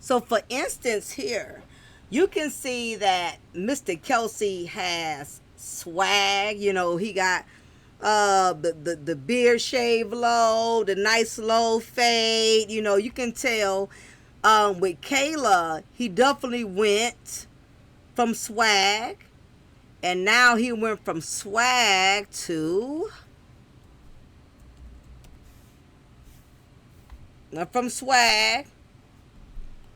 So for instance here, you can see that Mr. Kelsey has swag. You know, he got the beard shave low, the nice low fade. You know, you can tell with Kayla, he definitely went from swag, and now he went from swag to from swag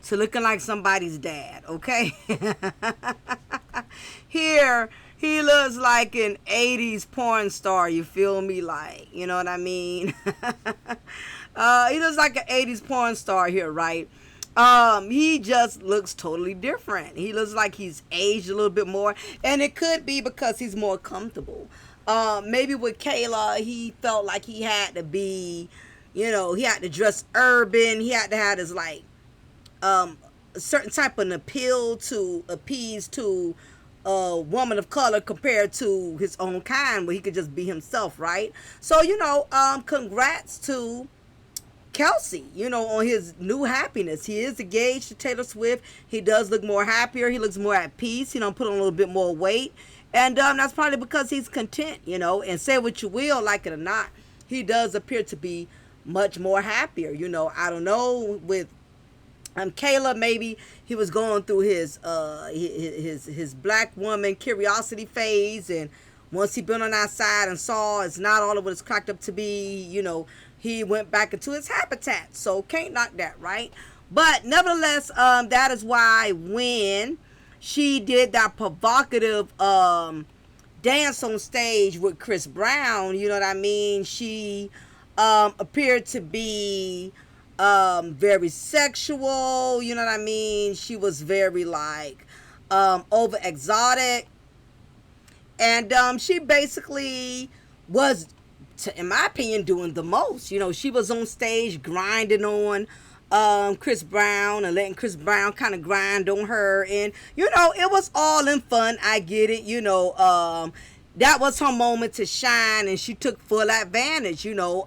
to looking like somebody's dad, okay? Here, he looks like an 80s porn star, you feel me? Like, you know what I mean? He looks like an 80s porn star here, right? He just looks totally different. He looks like he's aged a little bit more, and it could be because he's more comfortable. Maybe with Kayla, he felt like he had to be, you know, he had to dress urban. He had to have his like a certain type of appeal to appease to a woman of color compared to his own kind, where he could just be himself, right? So, you know, congrats to Kelsey, you know, on his new happiness. He is engaged to Taylor Swift. He does look more happier. He looks more at peace. You know, put on a little bit more weight. And that's probably because he's content, you know, and say what you will, like it or not, he does appear to be much more happier. You know, I don't know, with Kayla, maybe he was going through his black woman curiosity phase, and once he been on that side and saw it's not all of what it's cracked up to be, you know, he went back into his habitat. So can't knock that, right? But nevertheless, that is why when she did that provocative dance on stage with Chris Brown, you know what I mean, she appeared to be very sexual, you know what I mean? She was very like over exotic, and she basically was, in my opinion, doing the most. You know, she was on stage grinding on Chris Brown and letting Chris Brown kind of grind on her, and you know, it was all in fun. I get it, you know. That was her moment to shine, and she took full advantage, you know.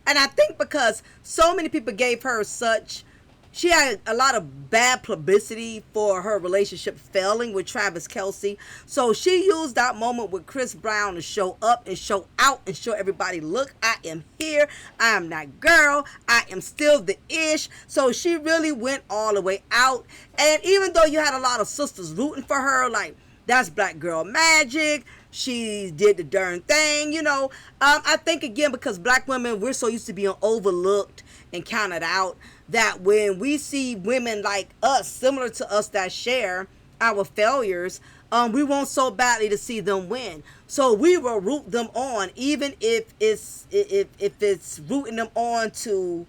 And I think because so many people gave her such, she had a lot of bad publicity for her relationship failing with Travis Kelce. So she used that moment with Chris Brown to show up and show out and show everybody, look, I am here. I am that girl. I am still the ish. So she really went all the way out. And even though you had a lot of sisters rooting for her, like, that's black girl magic, she did the darn thing, you know. I think, again, because black women, we're so used to being overlooked and counted out, that when we see women like us, similar to us, that share our failures, we want so badly to see them win. So we will root them on, even if it's rooting them on to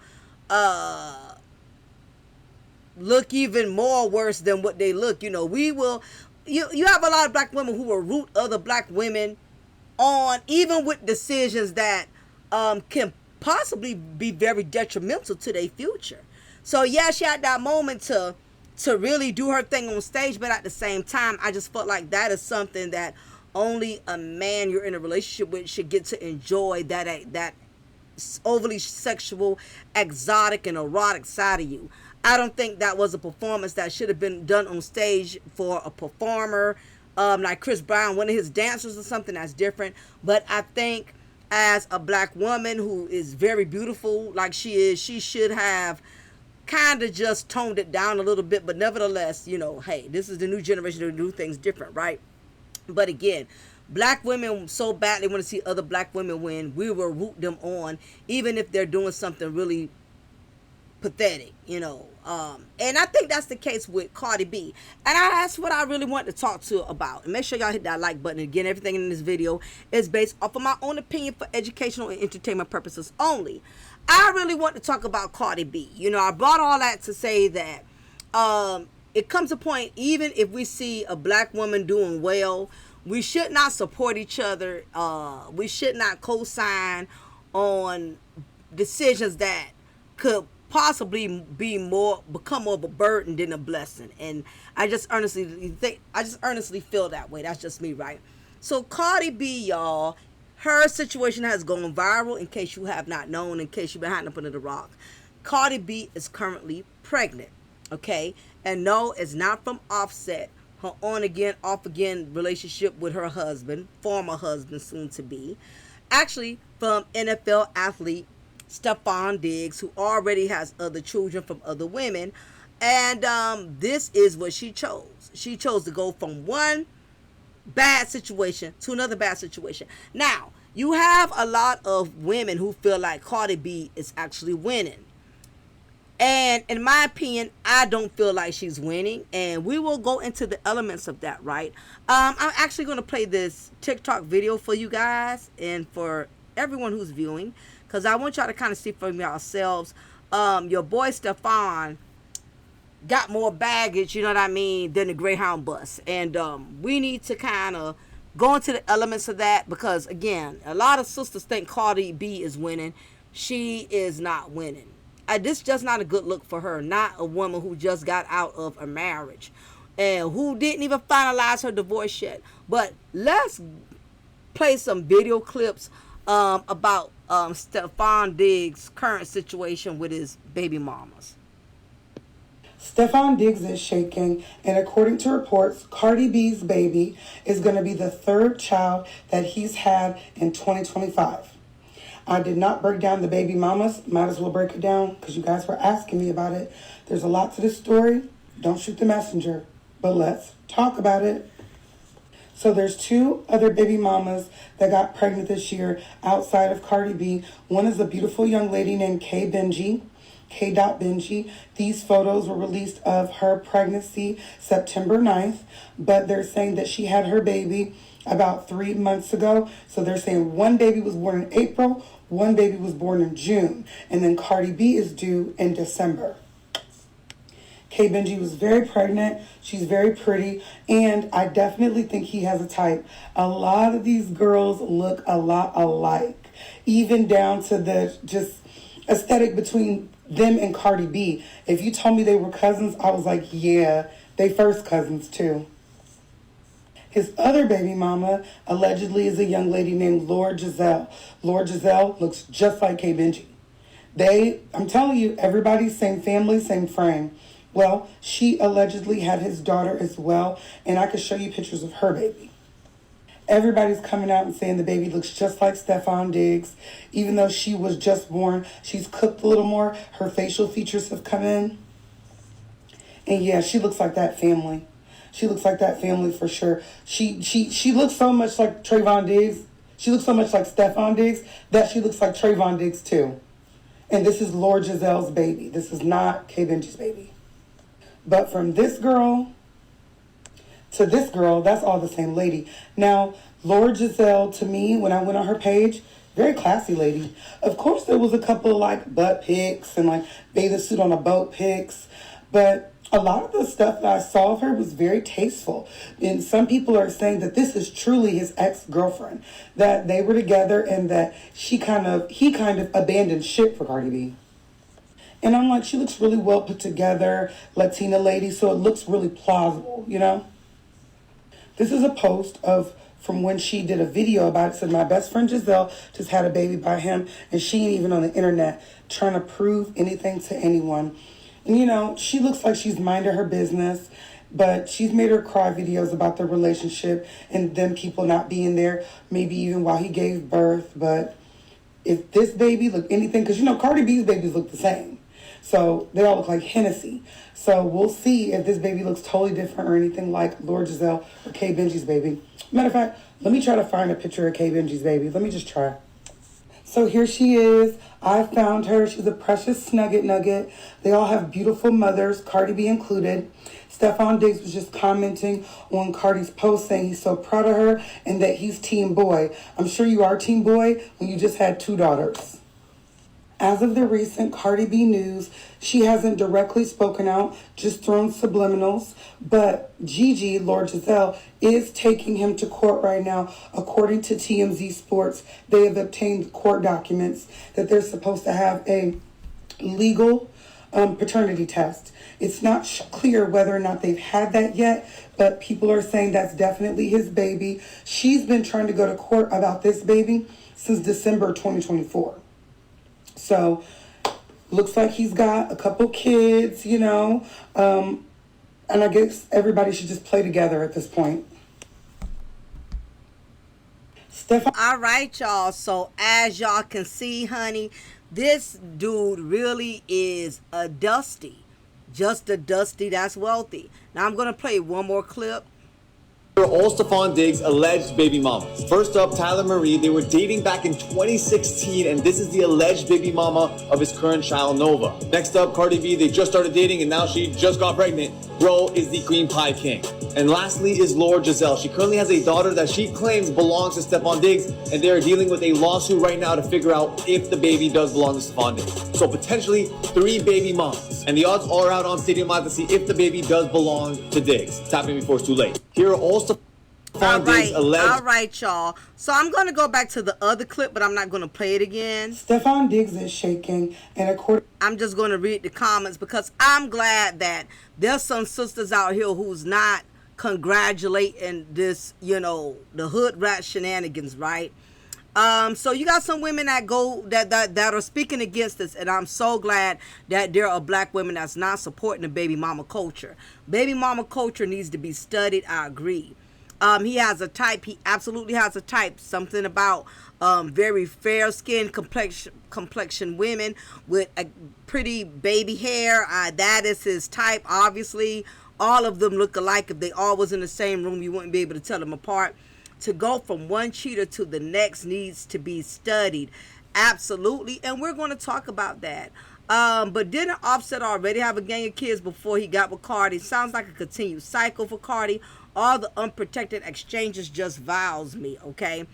look even more worse than what they look. You know, we will. You have a lot of black women who will root other black women on, even with decisions that can possibly be very detrimental to their future. So yeah, she had that moment to really do her thing on stage, but at the same time, I just felt like that is something that only a man you're in a relationship with should get to enjoy, that overly sexual, exotic, and erotic side of you. I don't think that was a performance that should have been done on stage for a performer like Chris Brown, one of his dancers or something. That's different. But I think as a black woman who is very beautiful like she is, she should have kind of just toned it down a little bit. But nevertheless, you know, hey, this is the new generation to do things different, right? But again, black women so badly want to see other black women win. We will root them on, even if they're doing something really pathetic, you know. And I think that's the case with Cardi B. And that's what I really want to talk to about. And make sure y'all hit that like button. Again, everything in this video is based off of my own opinion for educational and entertainment purposes only. I really want to talk about Cardi B. You know, I brought all that to say that it comes a point, even if we see a black woman doing well, we should not support each other. We should not co-sign on decisions that could possibly become more of a burden than a blessing. And I just earnestly feel that way. That's just me, right? So Cardi B, y'all, her situation has gone viral, in case you have not known, in case you've been hiding up under the rock. Cardi B is currently pregnant. Okay, and no, it's not from Offset. Her on again, off again relationship with her husband, former husband, soon to be. Actually, from NFL athlete Stephon Diggs, who already has other children from other women. And this is what she chose. She chose to go from one bad situation to another bad situation. Now, you have a lot of women who feel like Cardi B is actually winning. And in my opinion, I don't feel like she's winning. And we will go into the elements of that, right? I'm actually going to play this TikTok video for you guys and for everyone who's viewing, because I want y'all to kind of see for yourselves. Your boy Stephon got more baggage, you know what I mean, than the Greyhound bus. And we need to kind of go into the elements of that, because, again, a lot of sisters think Cardi B is winning. She is not winning. This is just not a good look for her. Not a woman who just got out of a marriage and who didn't even finalize her divorce yet. But let's play some video clips about Stephon Diggs' current situation with his baby mamas. Stephon Diggs is shaking, and according to reports, Cardi B's baby is going to be the third child that he's had in 2025. I did not break down the baby mamas. Might as well break it down because you guys were asking me about it. There's a lot to this story. Don't shoot the messenger, but let's talk about it. So there's two other baby mamas that got pregnant this year outside of Cardi B. One is a beautiful young lady named Benji. Benji. These photos were released of her pregnancy September 9th, but they're saying that she had her baby about 3 months ago. So they're saying one baby was born in April, one baby was born in June, and then Cardi B is due in December. Benji was very pregnant. She's very pretty, and I definitely think he has a type. A lot of these girls look a lot alike, even down to the just aesthetic between them and Cardi B. If you told me they were cousins, I was like, yeah, they first cousins too. His other baby mama allegedly is a young lady named Lord Giselle. Lord Giselle looks just like Benji. I'm telling you, everybody's same family, same frame. Well, she allegedly had his daughter as well, and I could show you pictures of her baby. Everybody's coming out and saying the baby looks just like Stephon Diggs. Even though she was just born, she's cooked a little more. Her facial features have come in. And yeah, she looks like that family. She looks like that family for sure. She looks so much like Trayvon Diggs. She looks so much like Stephon Diggs that she looks like Trayvon Diggs too. And this is Lord Giselle's baby. This is not Benji's baby. But from this girl to this girl, that's all the same lady. Now, Lord Giselle, to me, when I went on her page, very classy lady. Of course, there was a couple of like butt pics and like bathing suit on a boat pics, but a lot of the stuff that I saw of her was very tasteful. And some people are saying that this is truly his ex-girlfriend, that they were together and that he kind of abandoned ship for Cardi B. And I'm like, she looks really well put together, Latina lady, so it looks really plausible, you know? This is a post from when she did a video about it. It said, my best friend Giselle just had a baby by him, and she ain't even on the internet trying to prove anything to anyone. And, you know, she looks like she's minding her business, but she's made her cry videos about their relationship and them people not being there, maybe even while he gave birth. But if this baby looked anything, because, you know, Cardi B's babies look the same. So they all look like Hennessy. So we'll see if this baby looks totally different or anything like Lord Giselle or Benji's baby. Matter of fact, let me try to find a picture of Benji's baby. Let me just try. So here she is. I found her. She's a precious nugget. They all have beautiful mothers, Cardi B included. Stephon Diggs was just commenting on Cardi's post saying he's so proud of her and that he's team boy. I'm sure you are team boy when you just had 2 daughters. As of the recent Cardi B news, she hasn't directly spoken out, just thrown subliminals. But Gigi, Lord Giselle, is taking him to court right now. According to TMZ Sports, they have obtained court documents that they're supposed to have a legal paternity test. It's not clear whether or not they've had that yet, but people are saying that's definitely his baby. She's been trying to go to court about this baby since December 2024. So Looks like he's got a couple kids, you know. And I guess everybody should just play together at this point. Stefan. All right, y'all. So as y'all can see, honey, this dude really is a Dusty. Just a Dusty that's wealthy. Now I'm going to play one more clip. Are all Stefan Diggs' alleged baby mamas. First up, Tyler Marie. They were dating back in 2016, and this is the alleged baby mama of his current child, Nova. Next up, Cardi B. They just started dating, and now she just got pregnant. Bro is the Queen Pie King. And lastly is Laura Giselle. She currently has a daughter that she claims belongs to Stefan Diggs, and they are dealing with a lawsuit right now to figure out if the baby does belong to Stefan Diggs. So potentially 3 baby mamas. And the odds are out on Stadium Live to see if the baby does belong to Diggs. Tap in before it's too late. Here are all Stefan Diggs' alleged... All right, y'all. So I'm going to go back to the other clip, but I'm not going to play it again. Stefan Diggs is shaking, and according... I'm just going to read the comments because I'm glad that there's some sisters out here who's not congratulating this, you know, the hood rat shenanigans, right? So you got some women that go that are speaking against this, and I'm so glad that there are black women that's not supporting the baby mama culture. Baby mama culture needs to be studied. I agree. He has a type. He absolutely has a type. Something about very fair skin complexion women with a pretty baby hair. That is his type. Obviously, all of them look alike. If they all was in the same room, you wouldn't be able to tell them apart. To go from one cheater to the next needs to be studied. Absolutely. And we're going to talk about that. But didn't Offset already have a gang of kids before he got with Cardi? Sounds like a continued cycle for Cardi. All the unprotected exchanges just vows me, okay?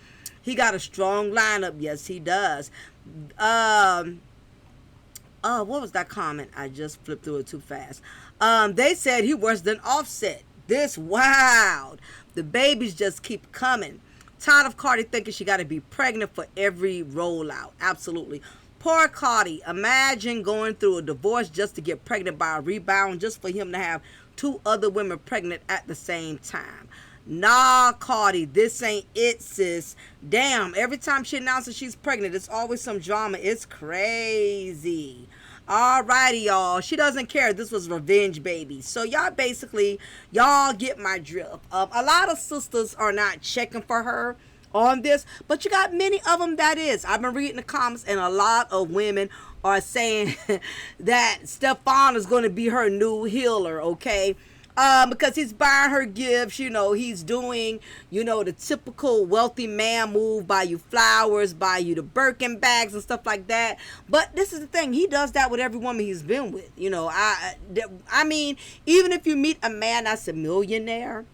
He got a strong lineup. Yes, he does. What was that comment? I just flipped through it too fast. They said he worse than Offset. This wild. The babies just keep coming. Tired of Cardi thinking she got to be pregnant for every rollout. Absolutely. Poor Cardi. Imagine going through a divorce just to get pregnant by a rebound, just for him to have 2 other women pregnant at the same time. Nah, Cardi, this ain't it, sis. Damn, every time she announces she's pregnant, it's always some drama. It's crazy. Alrighty, y'all. She doesn't care. This was revenge, baby. So y'all basically, y'all get my drift. A lot of sisters are not checking for her on this, but you got many of them that is. I've been reading the comments, and a lot of women are saying that Stefan is going to be her new healer, okay? Because he's buying her gifts, you know, he's doing, you know, the typical wealthy man move, buy you flowers, buy you the Birkin bags and stuff like that. But this is the thing, he does that with every woman he's been with, you know. I mean, even if you meet a man that's a millionaire,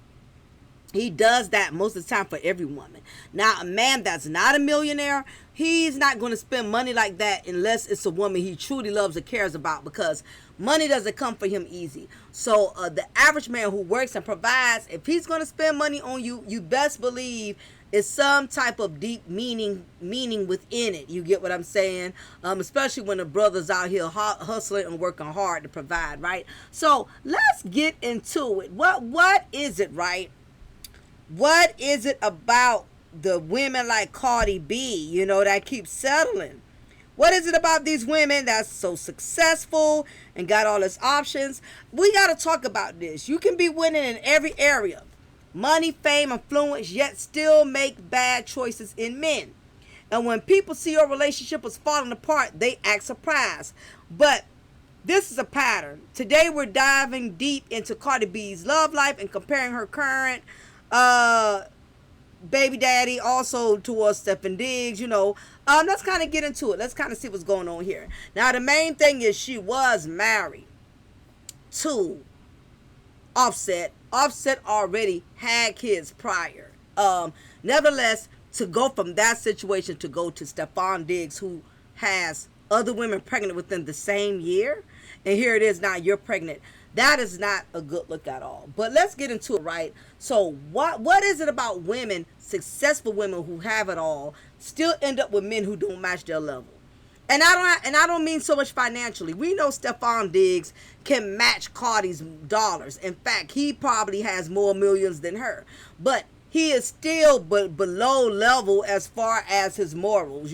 he does that most of the time for every woman. Now, a man that's not a millionaire, he's not going to spend money like that unless it's a woman he truly loves or cares about, because money doesn't come for him easy. So the average man who works and provides, if he's going to spend money on you, you best believe it's some type of deep meaning within it. You get what I'm saying? Especially when the brothers out here hustling and working hard to provide, right? So let's get into it. What is it, right? What is it about the women like Cardi B, you know, that keep settling? What is it about these women that's so successful and got all these options? We got to talk about this. You can be winning in every area. Money, fame, influence, yet still make bad choices in men. And when people see your relationship is falling apart, they act surprised. But this is a pattern. Today we're diving deep into Cardi B's love life and comparing her current baby daddy also towards Stefan Diggs, you know. Let's kind of get into it. Let's kind of see what's going on here. Now, the main thing is she was married to Offset. Offset already had kids prior. Nevertheless, to go from that situation to go to Stefan Diggs, who has other women pregnant within the same year, and here it is now, you're pregnant. That is not a good look at all. But let's get into it, right? So what is it about women, successful women who have it all, still end up with men who don't match their level? And I don't mean so much financially. We know Stefan Diggs can match Cardi's dollars. In fact, he probably has more millions than her. But he is still but below level as far as his morals.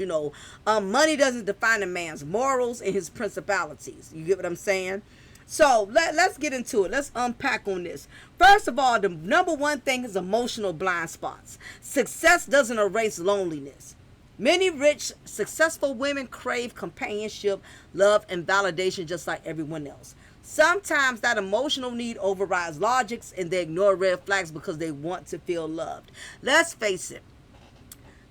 Money doesn't define a man's morals and his principalities. You get what I'm saying? So let's get into it. Let's unpack on this. First of all, the number one thing is emotional blind spots. Success doesn't erase loneliness. Many rich, successful women crave companionship, love, and validation just like everyone else. Sometimes that emotional need overrides logics and they ignore red flags because they want to feel loved. Let's face it.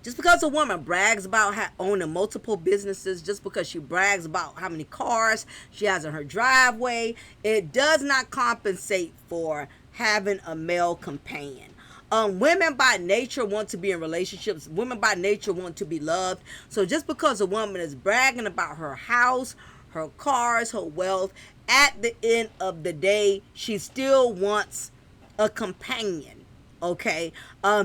Just because a woman brags about owning multiple businesses, just because she brags about how many cars she has in her driveway, it does not compensate for having a male companion. Women by nature want to be in relationships. Women by nature want to be loved. So just because a woman is bragging about her house, her cars, her wealth, at the end of the day, she still wants a companion. Okay?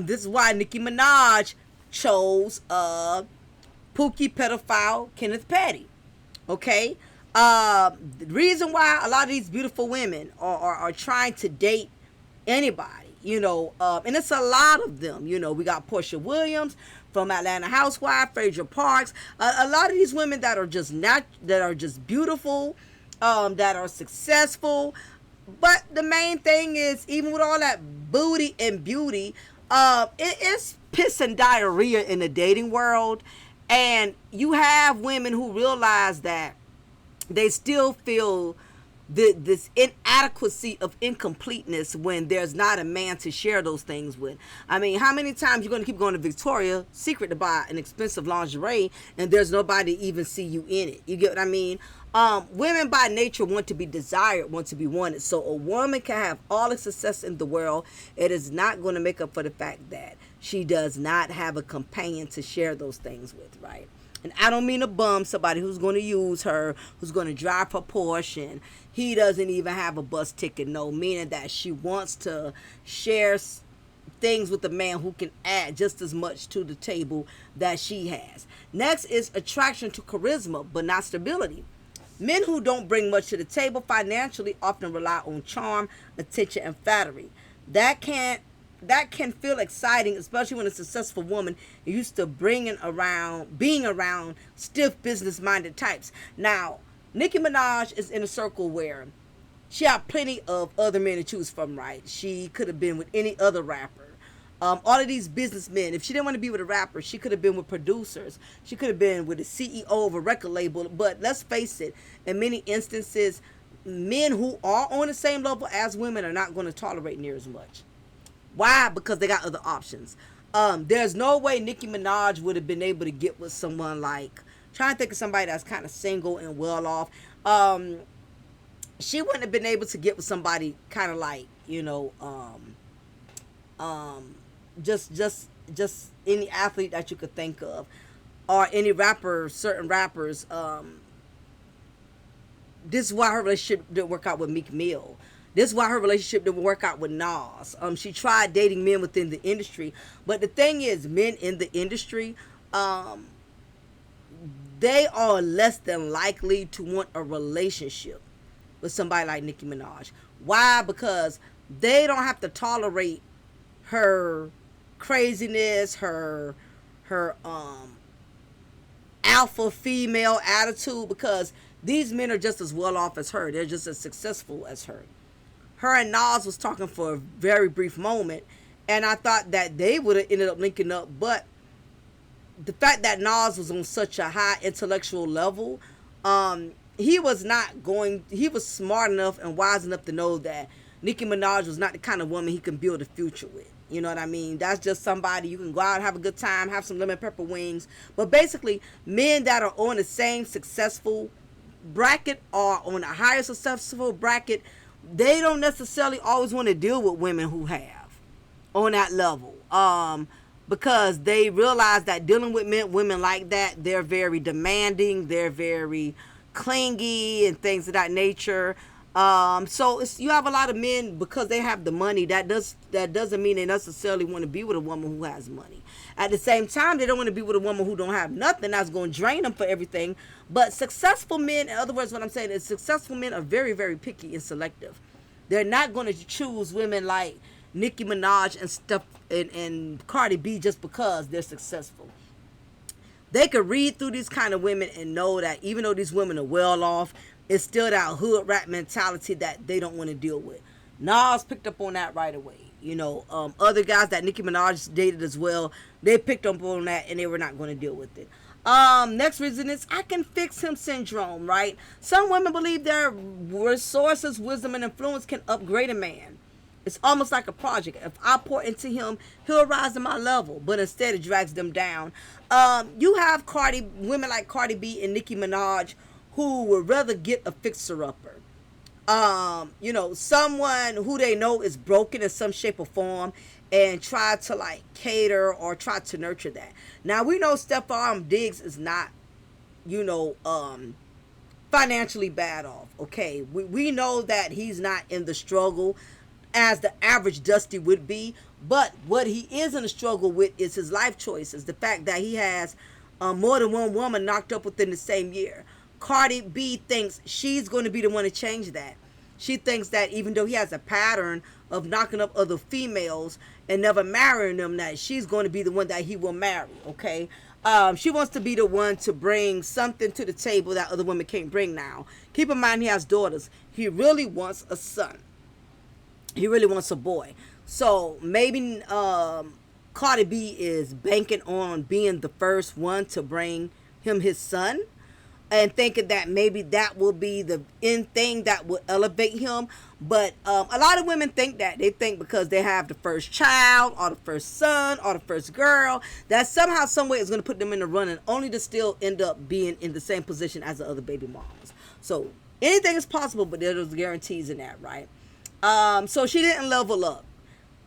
This is why Nicki Minaj chose Pookie pedophile Kenneth Petty. Okay? The reason why a lot of these beautiful women are trying to date anybody, and it's a lot of them. We got Portia Williams from Atlanta Housewife, Phaedra Parks, a lot of these women that are just beautiful, that are successful. But the main thing is, even with all that booty and beauty, it is piss and diarrhea in the dating world. And you have women who realize that they still feel this inadequacy of incompleteness when there's not a man to share those things with. I mean, how many times you're going to keep going to Victoria's Secret to buy an expensive lingerie and there's nobody to even see you in it? You get what I mean? Women by nature want to be desired, want to be wanted. So a woman can have all the success in the world. It is not going to make up for the fact that she does not have a companion to share those things with, right? And I don't mean to bum somebody who's going to use her, who's going to drive her Porsche, and he doesn't even have a bus ticket. No, meaning that she wants to share things with a man who can add just as much to the table that she has. Next is attraction to charisma, but not stability. Men who don't bring much to the table financially often rely on charm, attention, and flattery. That can feel exciting, especially when a successful woman is used to being around stiff, business-minded types. Now, Nicki Minaj is in a circle where she had plenty of other men to choose from, right? She could have been with any other rapper. All of these businessmen, if she didn't want to be with a rapper, she could have been with producers. She could have been with the CEO of a record label. But let's face it, in many instances, men who are on the same level as women are not going to tolerate near as much. Why? Because they got other options. There's no way Nicki Minaj would have been able to get with someone like, trying to think of somebody that's kind of single and well off. She wouldn't have been able to get with somebody kind of like, just any athlete that you could think of, or any rapper, certain rappers. This is why her relationship didn't work out with Meek Mill. This is why her relationship didn't work out with Nas. She tried dating men within the industry. But the thing is, men in the industry, they are less than likely to want a relationship with somebody like Nicki Minaj. Why? Because they don't have to tolerate her craziness, her alpha female attitude, because these men are just as well off as her. They're just as successful as her. Her and Nas was talking for a very brief moment, and I thought that they would have ended up linking up, but the fact that Nas was on such a high intellectual level, he was smart enough and wise enough to know that Nicki Minaj was not the kind of woman he can build a future with. You know what I mean? That's just somebody you can go out and have a good time, have some lemon pepper wings. But basically, men that are on the same successful bracket or on a higher successful bracket, they don't necessarily always want to deal with women who have on that level. Because they realize that dealing with women like that, they're very demanding, they're very clingy and things of that nature. So you have a lot of men, because they have the money, that doesn't mean they necessarily want to be with a woman who has money. At the same time, they don't want to be with a woman who don't have nothing that's going to drain them for everything. But successful men, in other words, what I'm saying is successful men are very, very picky and selective. They're not going to choose women like Nicki Minaj and stuff and Cardi B just because they're successful. They could read through these kind of women and know that even though these women are well off, it's still that hood rat mentality that they don't want to deal with. Nas picked up on that right away. Other guys that Nicki Minaj dated as well, they picked up on that and they were not going to deal with it. Next reason is I can fix him syndrome, right? Some women believe their resources, wisdom, and influence can upgrade a man. It's almost like a project. If I pour into him, he'll rise to my level. But instead, it drags them down. You have women like Cardi B and Nicki Minaj who would rather get a fixer-upper. Someone who they know is broken in some shape or form and try to like cater or try to nurture that. Now, we know Stephon Diggs is not, financially bad off. Okay. We know that he's not in the struggle as the average Dusty would be, but what he is in a struggle with is his life choices. The fact that he has more than one woman knocked up within the same year. Cardi B thinks she's going to be the one to change that. She thinks that even though he has a pattern of knocking up other females and never marrying them, that she's going to be the one that he will marry, okay? She wants to be the one to bring something to the table that other women can't bring now. Keep in mind he has daughters. He really wants a son. He really wants a boy. So maybe Cardi B is banking on being the first one to bring him his son and thinking that maybe that will be the end thing that will elevate him. But a lot of women think that. They think because they have the first child or the first son or the first girl, that somehow, some way is going to put them in the running, only to still end up being in the same position as the other baby mamas. So anything is possible, but there's guarantees in that, right? So she didn't level up.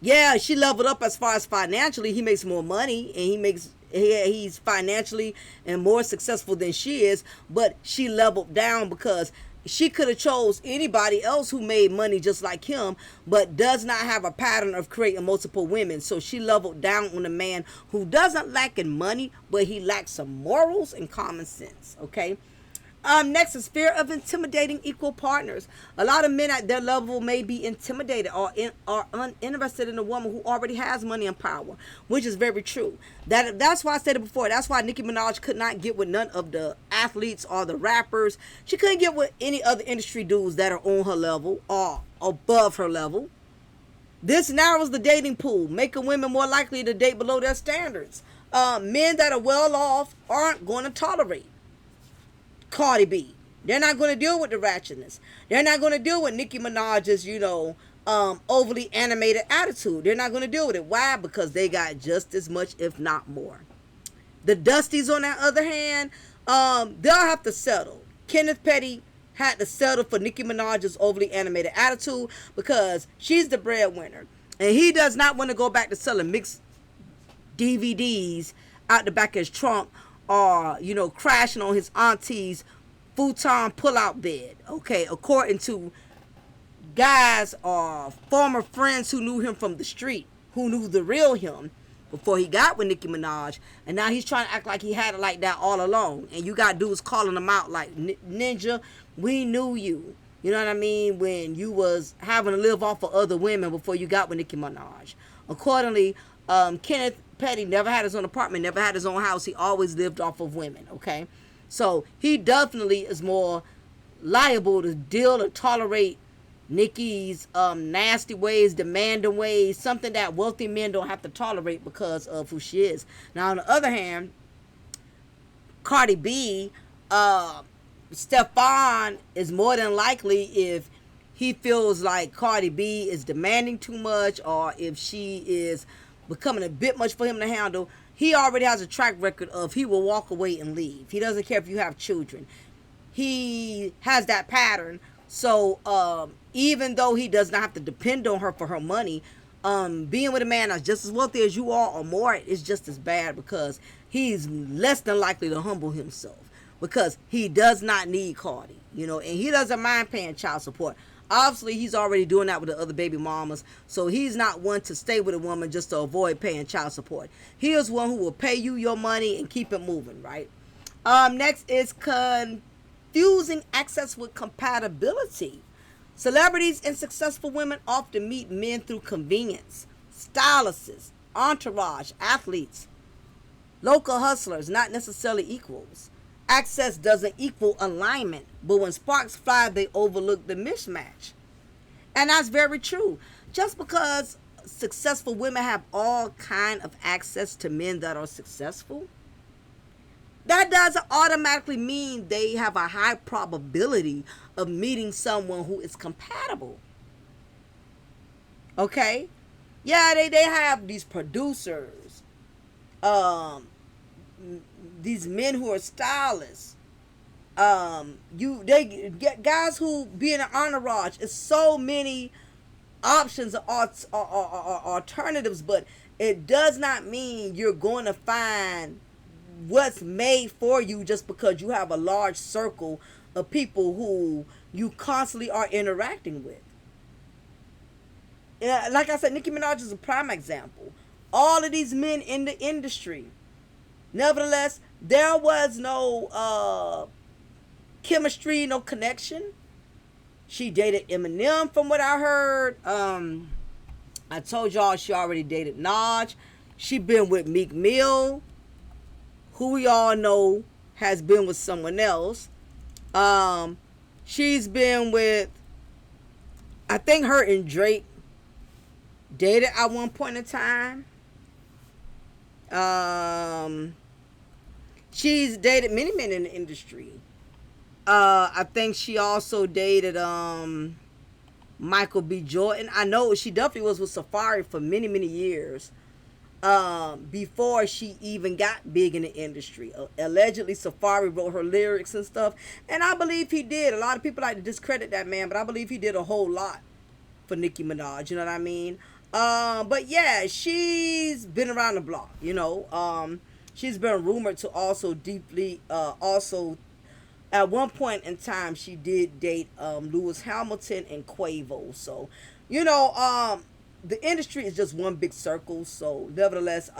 Yeah, she leveled up as far as financially. He makes more money and he's financially and more successful than she is, but she leveled down because she could have chose anybody else who made money just like him, but does not have a pattern of creating multiple women. So she leveled down on a man who doesn't lack in money, but he lacks some morals and common sense, okay? Next is fear of intimidating equal partners. A lot of men at their level may be intimidated or uninterested in a woman who already has money and power, which is very true. That's why I said it before. That's why Nicki Minaj could not get with none of the athletes or the rappers. She couldn't get with any other industry dudes that are on her level or above her level. This narrows the dating pool, making women more likely to date below their standards. Men that are well off aren't going to tolerate Cardi B. They're not going to deal with the ratchetness. They're not going to deal with Nicki Minaj's, overly animated attitude. They're not going to deal with it. Why? Because they got just as much, if not more. The Dusties, on the other hand, they'll have to settle. Kenneth Petty had to settle for Nicki Minaj's overly animated attitude because she's the breadwinner. And he does not want to go back to selling mixed DVDs out the back of his trunk or, crashing on his auntie's futon pull-out bed, okay, according to guys or former friends who knew him from the street, who knew the real him before he got with Nicki Minaj, and now he's trying to act like he had it like that all along, and you got dudes calling him out like, Ninja, we knew you, you know what I mean, when you was having to live off of other women before you got with Nicki Minaj. Accordingly, Kenneth Petty never had his own apartment, never had his own house. He always lived off of women, okay? So he definitely is more liable to deal or tolerate Nicki's nasty ways, demanding ways, something that wealthy men don't have to tolerate because of who she is. Now, on the other hand, Cardi B, Stephon is more than likely, if he feels like Cardi B is demanding too much or if she is becoming a bit much for him to handle, he already has a track record of he will walk away and leave. He doesn't care if you have children. He has that pattern. So even though he does not have to depend on her for her money, being with a man that's just as wealthy as you are or more is just as bad because he's less than likely to humble himself because he does not need Cardi, and he doesn't mind paying child support. Obviously, he's already doing that with the other baby mamas, so he's not one to stay with a woman just to avoid paying child support. He is one who will pay you your money and keep it moving, right? Next is confusing access with compatibility. Celebrities and successful women often meet men through convenience, stylists, entourage, athletes, local hustlers, not necessarily equals. Access doesn't equal alignment, but when sparks fly, they overlook the mismatch. And that's very true. Just because successful women have all kind of access to men that are successful, that doesn't automatically mean they have a high probability of meeting someone who is compatible. Okay? Yeah, they have these producers, um, these men who are stylists. They get guys who be in an entourage. It's so many options or alternatives, but it does not mean you're going to find what's made for you just because you have a large circle of people who you constantly are interacting with. Yeah, like I said, Nicki Minaj is a prime example. All of these men in the industry. Nevertheless, there was no chemistry, no connection. She dated Eminem from what I heard. I told y'all she already dated Naj. She been with Meek Mill, who we all know has been with someone else. She's been with, I think her and Drake dated at one point in time. She's dated many men in the industry. I think she also dated Michael B. Jordan. I know she definitely was with Safari for many, many years. Before she even got big in the industry. Allegedly, Safari wrote her lyrics and stuff. And I believe he did. A lot of people like to discredit that man, but I believe he did a whole lot for Nicki Minaj. You know what I mean? But yeah, she's been around the block, you know. She's been rumored to also deeply, also at one point in time, she did date Lewis Hamilton and Quavo. So, you know, the industry is just one big circle. So, nevertheless,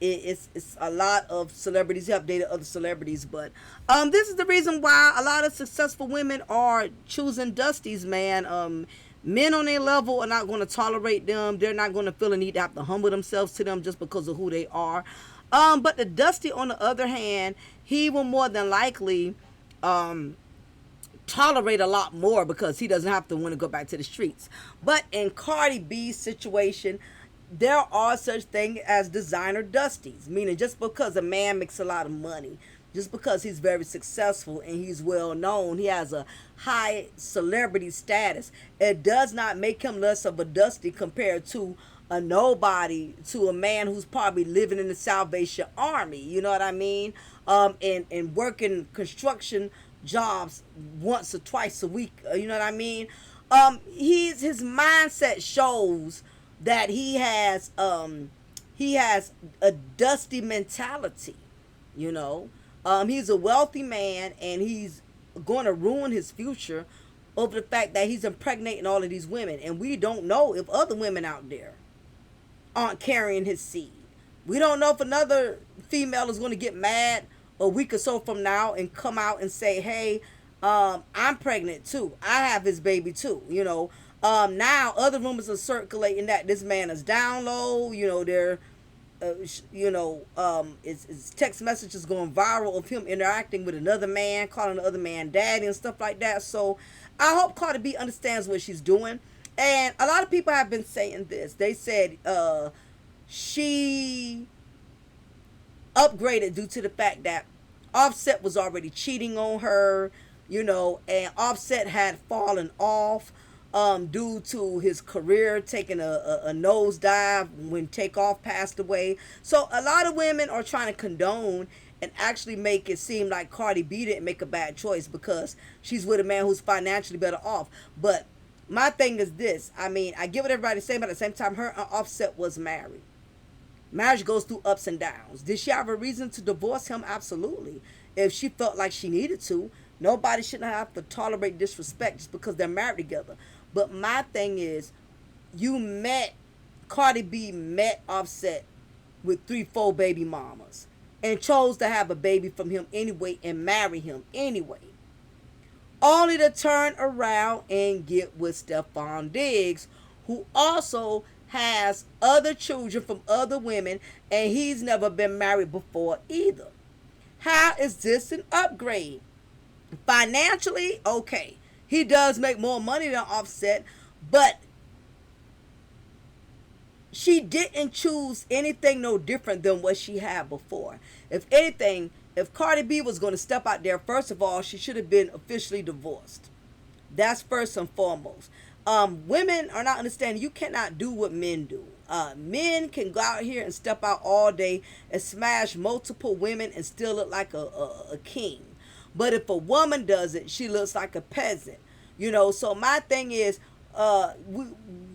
it's a lot of celebrities have dated other celebrities. But this is the reason why a lot of successful women are choosing Dusties, man. Men on their level are not going to tolerate them. They're not going to feel the need to have to humble themselves to them just because of who they are. But the Dusty, on the other hand, he will more than likely tolerate a lot more because he doesn't have to want to go back to the streets. But in Cardi B's situation, there are such things as designer Dusties, meaning just because a man makes a lot of money, just because he's very successful and he's well known, he has a high celebrity status, it does not make him less of a Dusty compared to a nobody, to a man who's probably living in the Salvation Army, you know what I mean? And working construction jobs once or twice a week, you know what I mean? His mindset shows that he has a Dusty mentality, you know. He's a wealthy man and he's going to ruin his future over the fact that he's impregnating all of these women, and we don't know if other women out there aren't carrying his seed. We don't know if another female is going to get mad a week or so from now and come out and say, hey, I'm pregnant too. I have his baby too, you know. Now other rumors are circulating that this man is down low, you know, his text messages going viral of him interacting with another man, calling the other man daddy and stuff like that. So I hope Cardi B understands what she's doing. And a lot of people have been saying this. They said she upgraded due to the fact that Offset was already cheating on her, you know, and Offset had fallen off due to his career taking a nosedive when Takeoff passed away. So a lot of women are trying to condone and actually make it seem like Cardi B didn't make a bad choice because she's with a man who's financially better off. But my thing is this. I mean, I get what everybody's saying, but at the same time, her and Offset was married. Marriage goes through ups and downs. Did she have a reason to divorce him? Absolutely. If she felt like she needed to, nobody shouldn't have to tolerate disrespect just because they're married together. But my thing is, Cardi B met Offset with 3-4 baby mamas and chose to have a baby from him anyway and marry him anyway. only to turn around and get with Stefan Diggs, who also has other children from other women, and he's never been married before either. How is this an upgrade? Financially, okay. He does make more money than Offset, but she didn't choose anything no different than what she had before. If anything, if Cardi B was going to step out there, first of all, she should have been officially divorced. That's first and foremost. Women are not understanding. You cannot do what men do. Men can go out here and step out all day and smash multiple women and still look like a king. But if a woman does it, she looks like a peasant. So my thing is,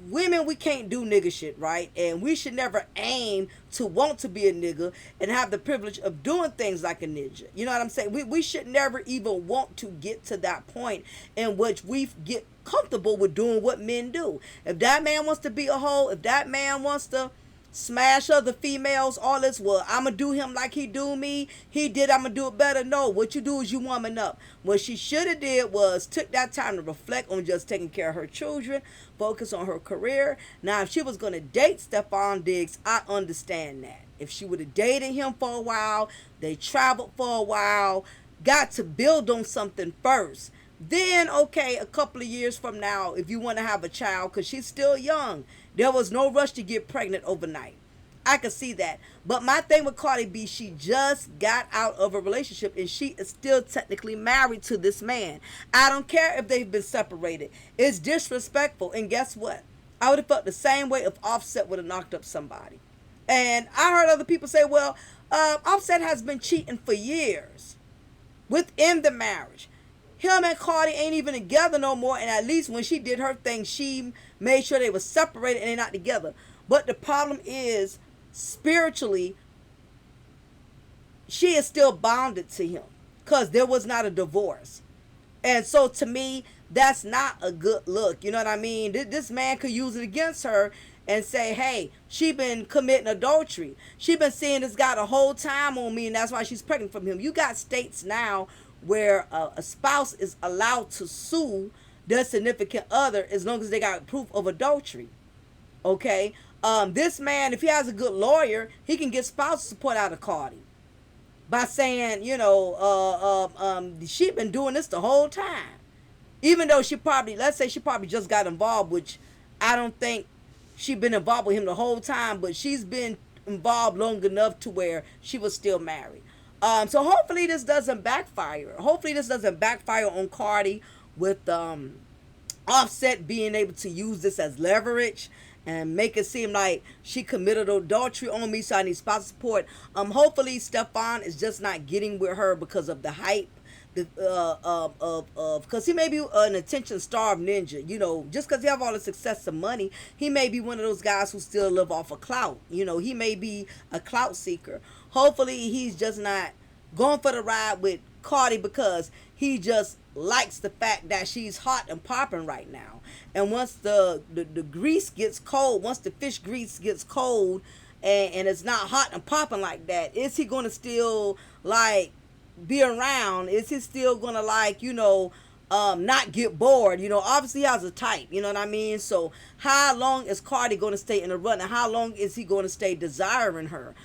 women, we can't do nigga shit, right? And we should never aim to want to be a nigga and have the privilege of doing things like a ninja. You know what I'm saying? We should never even want to get to that point in which we get comfortable with doing what men do. If that man wants to be a hoe, if that man wants to smash other females, all this, well, I'ma do him like he do me. He did, I'ma do it better. No, what you do is you woman up. What she should have did was took that time to reflect on just taking care of her children, focus on her career. Now, if she was gonna date Stefan Diggs, I understand that. If she would have dated him for a while, they traveled for a while, got to build on something first. Then, okay, a couple of years from now, if you want to have a child, because she's still young, there was no rush to get pregnant overnight. I could see that. But my thing with Cardi B, she just got out of a relationship and she is still technically married to this man. I don't care if they've been separated. It's disrespectful. And guess what? I would have felt the same way if Offset would have knocked up somebody. And I heard other people say, well, Offset has been cheating for years within the marriage. Him and Cardi ain't even together no more, and at least when she did her thing, she made sure they were separated and they're not together. But the problem is, spiritually, she is still bonded to him because there was not a divorce. And so to me, that's not a good look. You know what I mean? This man could use it against her and say, hey, she been committing adultery. She been seeing this guy the whole time on me, and that's why she's pregnant from him. You got states now where a spouse is allowed to sue their significant other as long as they got proof of adultery. Okay? This man, if he has a good lawyer, he can get spousal support out of Cardi by saying, she been doing this the whole time. Even though let's say she probably just got involved, which I don't think she been involved with him the whole time, but she's been involved long enough to where she was still married. So hopefully this doesn't backfire. Hopefully this doesn't backfire on Cardi with Offset being able to use this as leverage and make it seem like she committed adultery on me, so I need spousal support. Hopefully Stefan is just not getting with her because of the hype, because he may be an attention-starved ninja. Just because he have all the success and money, he may be one of those guys who still live off of clout. He may be a clout seeker. Hopefully he's just not going for the ride with Cardi because he just likes the fact that she's hot and popping right now. And once the grease gets cold, once the fish grease gets cold and it's not hot and popping like that, is he going to still be around? Is he still going to not get bored? Obviously he has a type, you know what I mean? So how long is Cardi going to stay in the run, and how long is he going to stay desiring her?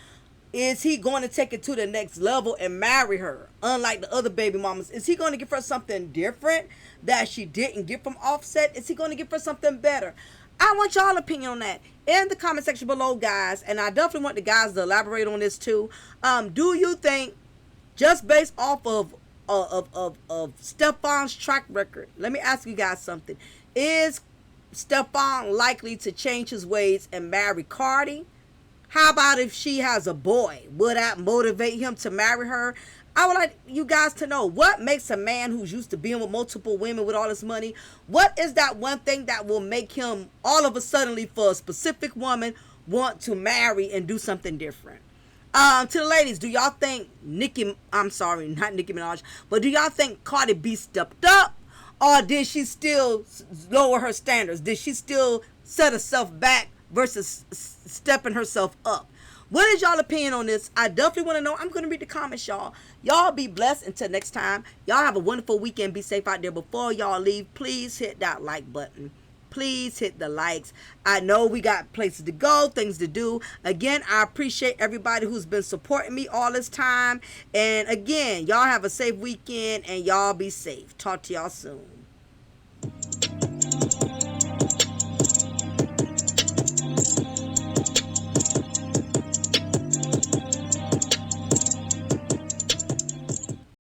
Is he going to take it to the next level and marry her? Unlike the other baby mamas, is he going to give her something different that she didn't get from Offset? Is he going to give her something better? I want y'all opinion on that in the comment section below, guys. And I definitely want the guys to elaborate on this too. Do you think, just based off of Stefan's track record, let me ask you guys something. Is Stefan likely to change his ways and marry Cardi? How about if she has a boy? Would that motivate him to marry her? I would like you guys to know, what makes a man who's used to being with multiple women with all this money, what is that one thing that will make him all of a sudden for a specific woman want to marry and do something different? To the ladies, do y'all think not Nicki Minaj, but do y'all think Cardi B stepped up? Or did she still lower her standards? Did she still set herself back versus stepping herself up? What is y'all opinion on this? I definitely want to know. I'm going to read the comments, y'all. Y'all be blessed until next time. Y'all have a wonderful weekend. Be safe out there. Before y'all leave, please hit that like button. Please hit the likes. I know we got places to go, things to do. Again, I appreciate everybody who's been supporting me all this time. And again, y'all have a safe weekend and y'all be safe. Talk to y'all soon.